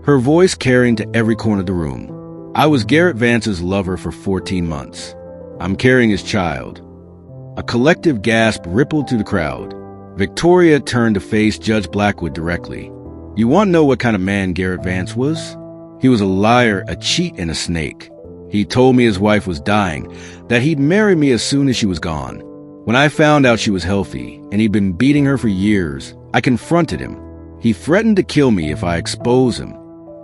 her voice carrying to every corner of the room. I was Garrett Vance's lover for 14 months. I'm carrying his child. A collective gasp rippled through the crowd. Victoria turned to face Judge Blackwood directly. You want to know what kind of man Garrett Vance was? He was a liar, a cheat, and a snake. He told me his wife was dying, that he'd marry me as soon as she was gone. When I found out she was healthy, and he'd been beating her for years, I confronted him. He threatened to kill me if I expose him.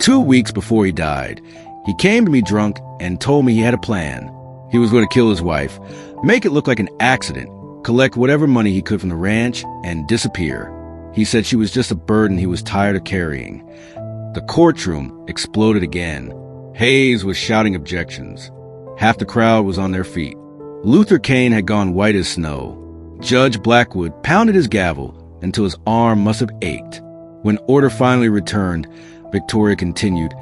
2 weeks before he died, he came to me drunk and told me he had a plan. He was going to kill his wife, make it look like an accident, collect whatever money he could from the ranch, and disappear. He said she was just a burden he was tired of carrying. The courtroom exploded again. Hayes was shouting objections. Half the crowd was on their feet. Luther Kane had gone white as snow. Judge Blackwood pounded his gavel until his arm must have ached. When order finally returned, Victoria continued,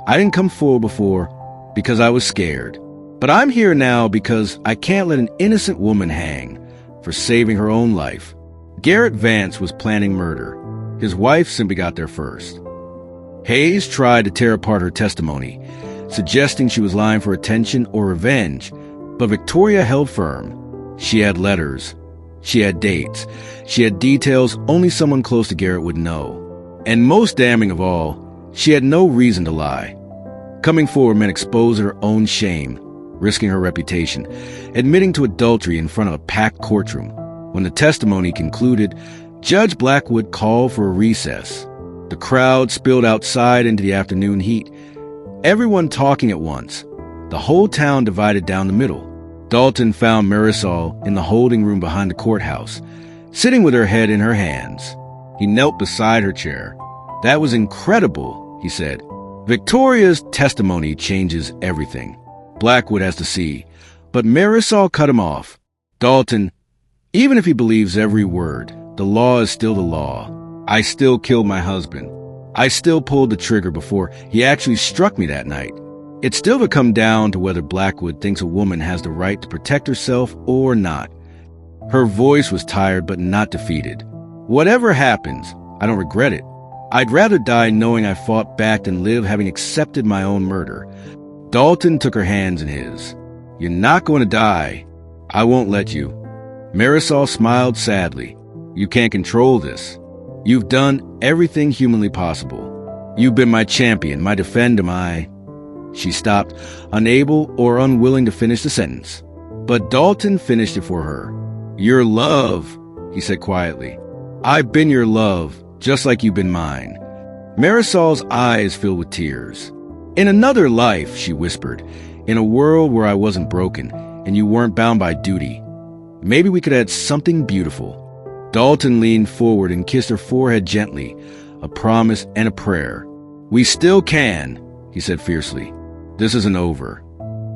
I didn't come forward before because I was scared. But I'm here now because I can't let an innocent woman hang for saving her own life. Garrett Vance was planning murder. His wife simply got there first. Hayes tried to tear apart her testimony, suggesting she was lying for attention or revenge, but Victoria held firm. She had letters. She had dates. She had details only someone close to Garrett would know. And most damning of all, she had no reason to lie. Coming forward meant exposing her own shame, risking her reputation, admitting to adultery in front of a packed courtroom. When the testimony concluded, Judge Blackwood called for a recess. The crowd spilled outside into the afternoon heat, everyone talking at once. The whole town divided down the middle. Dalton found Marisol in the holding room behind the courthouse, sitting with her head in her hands. He knelt beside her chair. That was incredible, he said. Victoria's testimony changes everything. Blackwood has to see. But Marisol cut him off. Dalton, even if he believes every word, the law is still the law. I still killed my husband. I still pulled the trigger before he actually struck me that night. It's still to come down to whether Blackwood thinks a woman has the right to protect herself or not. Her voice was tired but not defeated. Whatever happens, I don't regret it. I'd rather die knowing I fought back than live having accepted my own murder. Dalton took her hands in his. You're not going to die. I won't let you. Marisol smiled sadly. You can't control this. You've done everything humanly possible. You've been my champion, my defender, my... She stopped, unable or unwilling to finish the sentence. But Dalton finished it for her. Your love, he said quietly. I've been your love, just like you've been mine. Marisol's eyes filled with tears. In another life, she whispered, in a world where I wasn't broken and you weren't bound by duty, maybe we could add something beautiful. Dalton leaned forward and kissed her forehead gently, a promise and a prayer. We still can, he said fiercely. This isn't over.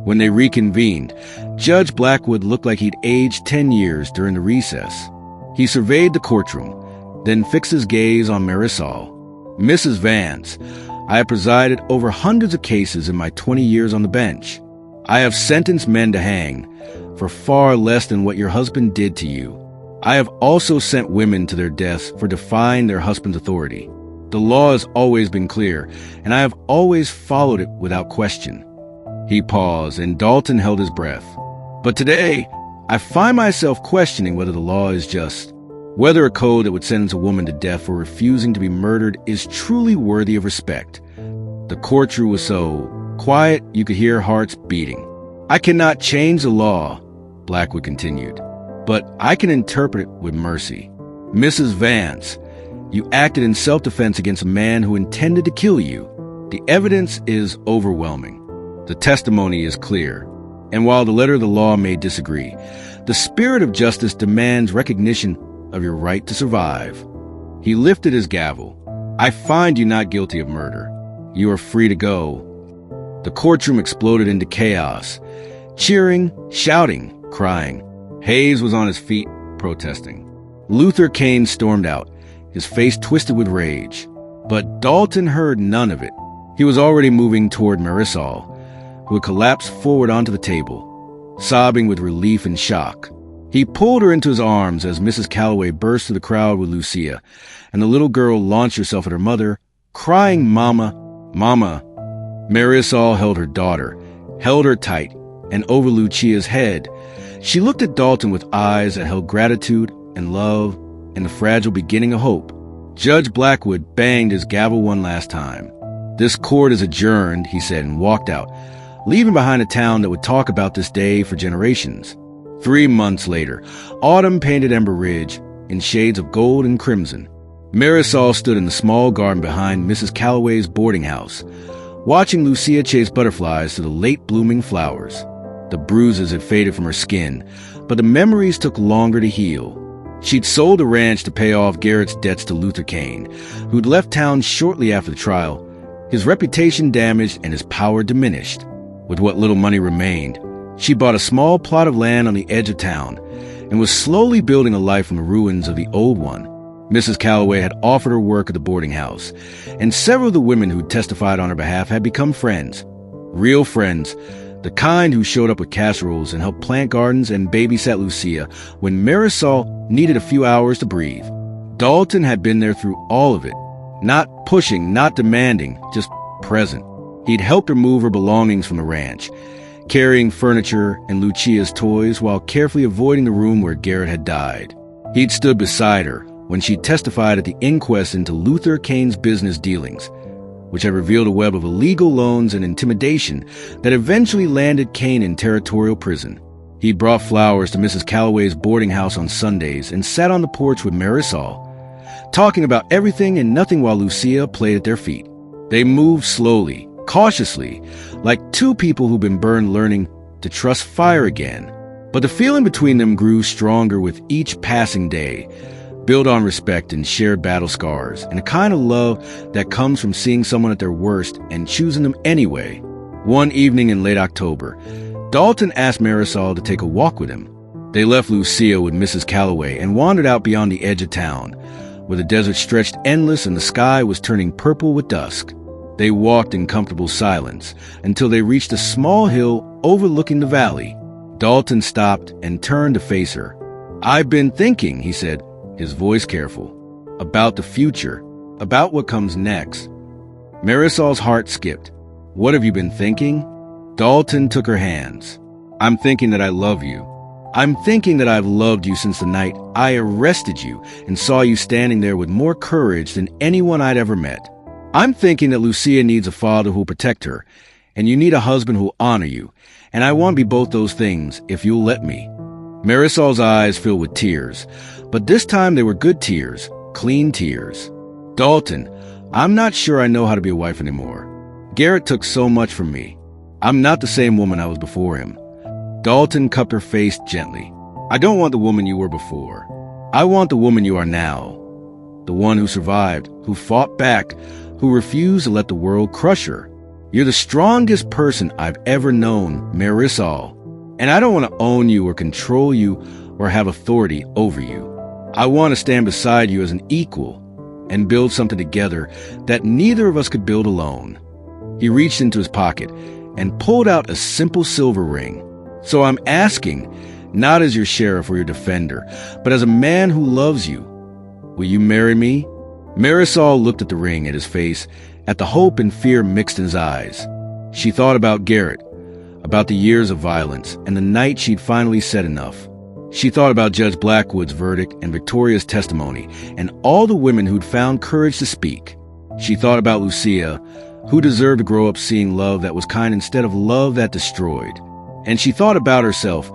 When they reconvened, Judge Blackwood looked like he'd aged 10 years during the recess. He surveyed the courtroom, then fixed his gaze on Marisol. Mrs. Vance, I have presided over hundreds of cases in my 20 years on the bench. I have sentenced men to hang for far less than what your husband did to you. I have also sent women to their deaths for defying their husband's authority. The law has always been clear, and I have always followed it without question." He paused, and Dalton held his breath. "But today, I find myself questioning whether the law is just, whether a code that would sentence a woman to death for refusing to be murdered is truly worthy of respect." The courtroom was so quiet you could hear hearts beating. "I cannot change the law," Blackwood continued, "but I can interpret it with mercy. Mrs. Vance, you acted in self-defense against a man who intended to kill you. The evidence is overwhelming. The testimony is clear. And while the letter of the law may disagree, the spirit of justice demands recognition of your right to survive." He lifted his gavel. "I find you not guilty of murder. You are free to go." The courtroom exploded into chaos. Cheering, shouting, crying. Hayes was on his feet, protesting. Luther Kane stormed out, his face twisted with rage. But Dalton heard none of it. He was already moving toward Marisol, who had collapsed forward onto the table, sobbing with relief and shock. He pulled her into his arms as Mrs. Calloway burst through the crowd with Lucia, and the little girl launched herself at her mother, crying, "Mama, Mama." Marisol held her daughter, held her tight, and over Lucia's head. She looked at Dalton with eyes that held gratitude and love and the fragile beginning of hope. Judge Blackwood banged his gavel one last time. "This court is adjourned," he said, and walked out, leaving behind a town that would talk about this day for generations. 3 months later, autumn painted Ember Ridge in shades of gold and crimson. Marisol stood in the small garden behind Mrs. Calloway's boarding house, watching Lucia chase butterflies through the late-blooming flowers. The bruises had faded from her skin, but the memories took longer to heal. She'd sold the ranch to pay off Garrett's debts to Luther Kane, who'd left town shortly after the trial, his reputation damaged and his power diminished. With what little money remained, she bought a small plot of land on the edge of town and was slowly building a life from the ruins of the old one. Mrs. Calloway had offered her work at the boarding house, and several of the women who testified on her behalf had become friends. Real friends, the kind who showed up with casseroles and helped plant gardens and babysat Lucia when Marisol needed a few hours to breathe. Dalton had been there through all of it. Not pushing, not demanding, just present. He'd helped her move her belongings from the ranch, carrying furniture and Lucia's toys while carefully avoiding the room where Garrett had died. He'd stood beside her when she testified at the inquest into Luther Kane's business dealings, which had revealed a web of illegal loans and intimidation that eventually landed Kane in territorial prison. He brought flowers to Mrs. Calloway's boarding house on Sundays and sat on the porch with Marisol, talking about everything and nothing while Lucia played at their feet. They moved slowly, cautiously, like two people who've been burned learning to trust fire again. But the feeling between them grew stronger with each passing day, built on respect and shared battle scars, and a kind of love that comes from seeing someone at their worst and choosing them anyway. One evening in late October, Dalton asked Marisol to take a walk with him. They left Lucia with Mrs. Calloway and wandered out beyond the edge of town, where the desert stretched endless and the sky was turning purple with dusk. They walked in comfortable silence until they reached a small hill overlooking the valley. Dalton stopped and turned to face her. "I've been thinking," he said, his voice careful, "about the future, about what comes next." Marisol's heart skipped. "What have you been thinking?" Dalton took her hands. "I'm thinking that I love you. I'm thinking that I've loved you since the night I arrested you and saw you standing there with more courage than anyone I'd ever met. I'm thinking that Lucia needs a father who'll protect her, and you need a husband who'll honor you, and I want to be both those things if you'll let me." Marisol's eyes filled with tears, but this time they were good tears, clean tears. "Dalton, I'm not sure I know how to be a wife anymore. Garrett took so much from me. I'm not the same woman I was before him." Dalton cupped her face gently. "I don't want the woman you were before. I want the woman you are now. The one who survived, who fought back, who refused to let the world crush her. You're the strongest person I've ever known, Marisol. And I don't want to own you or control you or have authority over you. I want to stand beside you as an equal and build something together that neither of us could build alone." He reached into his pocket and pulled out a simple silver ring. "So I'm asking, not as your sheriff or your defender, but as a man who loves you, will you marry me?" Marisol looked at the ring, at his face, at the hope and fear mixed in his eyes. She thought about Garrett, about the years of violence, and the night she'd finally said enough. She thought about Judge Blackwood's verdict and Victoria's testimony, and all the women who'd found courage to speak. She thought about Lucia, who deserved to grow up seeing love that was kind instead of love that destroyed. And she thought about herself,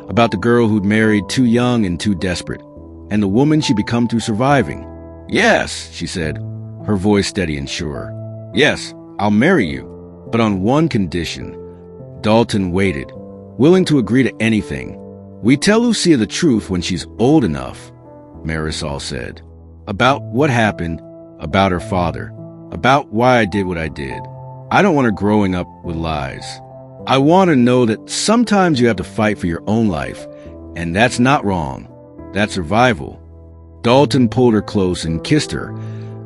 about the girl who'd married too young and too desperate, and the woman she'd become through surviving. "Yes," she said, her voice steady and sure. "Yes, I'll marry you, but on one condition." Dalton waited, willing to agree to anything. "We tell Lucia the truth when she's old enough," Marisol said. "About what happened, about her father, about why I did what I did. I don't want her growing up with lies. I want her to know that sometimes you have to fight for your own life, and that's not wrong. That's survival." Dalton pulled her close and kissed her,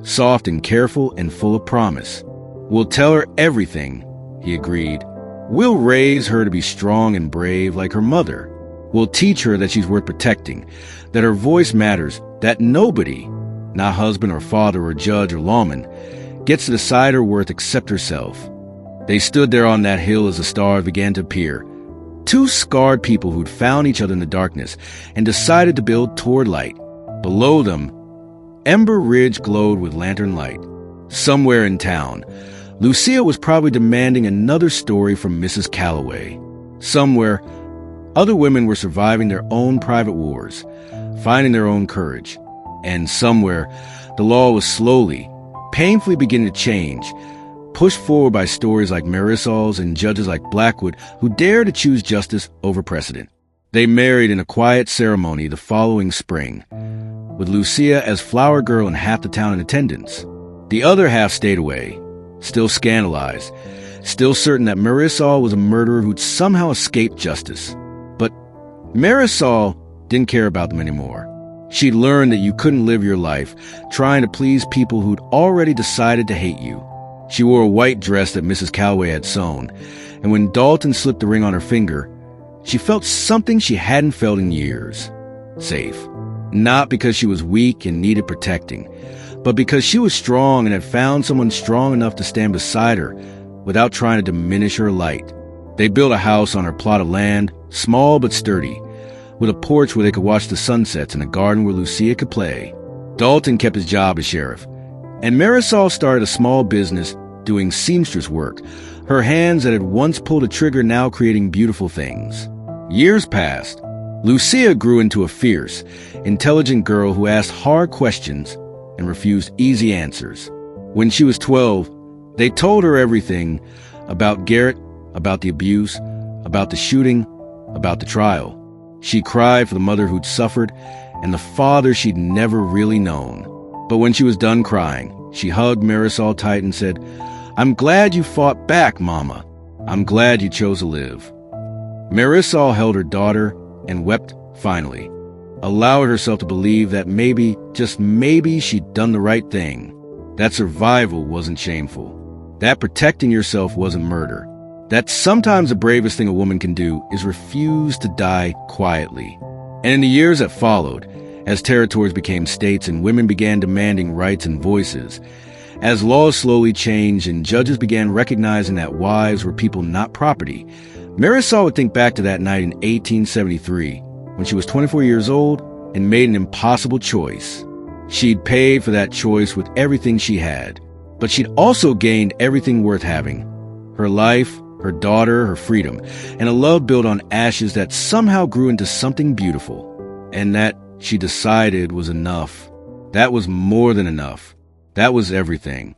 soft and careful and full of promise. "We'll tell her everything," he agreed. "We'll raise her to be strong and brave like her mother. We'll teach her that she's worth protecting, that her voice matters, that nobody, not husband or father or judge or lawman, gets to decide her worth except herself." They stood there on that hill as the stars began to appear. Two scarred people who'd found each other in the darkness and decided to build toward light. Below them, Ember Ridge glowed with lantern light. Somewhere in town, Lucia was probably demanding another story from Mrs. Calloway. Somewhere, other women were surviving their own private wars, finding their own courage. And somewhere, the law was slowly, painfully beginning to change, pushed forward by stories like Marisol's and judges like Blackwood who dared to choose justice over precedent. They married in a quiet ceremony the following spring, with Lucia as flower girl and half the town in attendance. The other half stayed away, still scandalized, still certain that Marisol was a murderer who'd somehow escaped justice. But Marisol didn't care about them anymore. She'd learned that you couldn't live your life trying to please people who'd already decided to hate you. She wore a white dress that Mrs. Calloway had sewn, and when Dalton slipped the ring on her finger, she felt something she hadn't felt in years. Safe. Not because she was weak and needed protecting, but because she was strong and had found someone strong enough to stand beside her without trying to diminish her light. They built a house on her plot of land, small but sturdy, with a porch where they could watch the sunsets and a garden where Lucia could play. Dalton kept his job as sheriff, and Marisol started a small business doing seamstress work, her hands that had once pulled a trigger now creating beautiful things. Years passed. Lucia grew into a fierce, intelligent girl who asked hard questions and refused easy answers. When she was 12, they told her everything about Garrett, about the abuse, about the shooting, about the trial. She cried for the mother who'd suffered and the father she'd never really known. But when she was done crying, she hugged Marisol tight and said, "I'm glad you fought back, Mama. I'm glad you chose to live." Marisol held her daughter and wept finally, allowed herself to believe that maybe, just maybe, she'd done the right thing. That survival wasn't shameful. That protecting yourself wasn't murder. That sometimes the bravest thing a woman can do is refuse to die quietly. And in the years that followed, as territories became states and women began demanding rights and voices, as laws slowly changed and judges began recognizing that wives were people, not property, Marisol would think back to that night in 1873, when she was 24 years old and made an impossible choice. She'd paid for that choice with everything she had, but she'd also gained everything worth having: her life, her daughter, her freedom, and a love built on ashes that somehow grew into something beautiful. And that, she decided, was enough. That was more than enough. That was everything.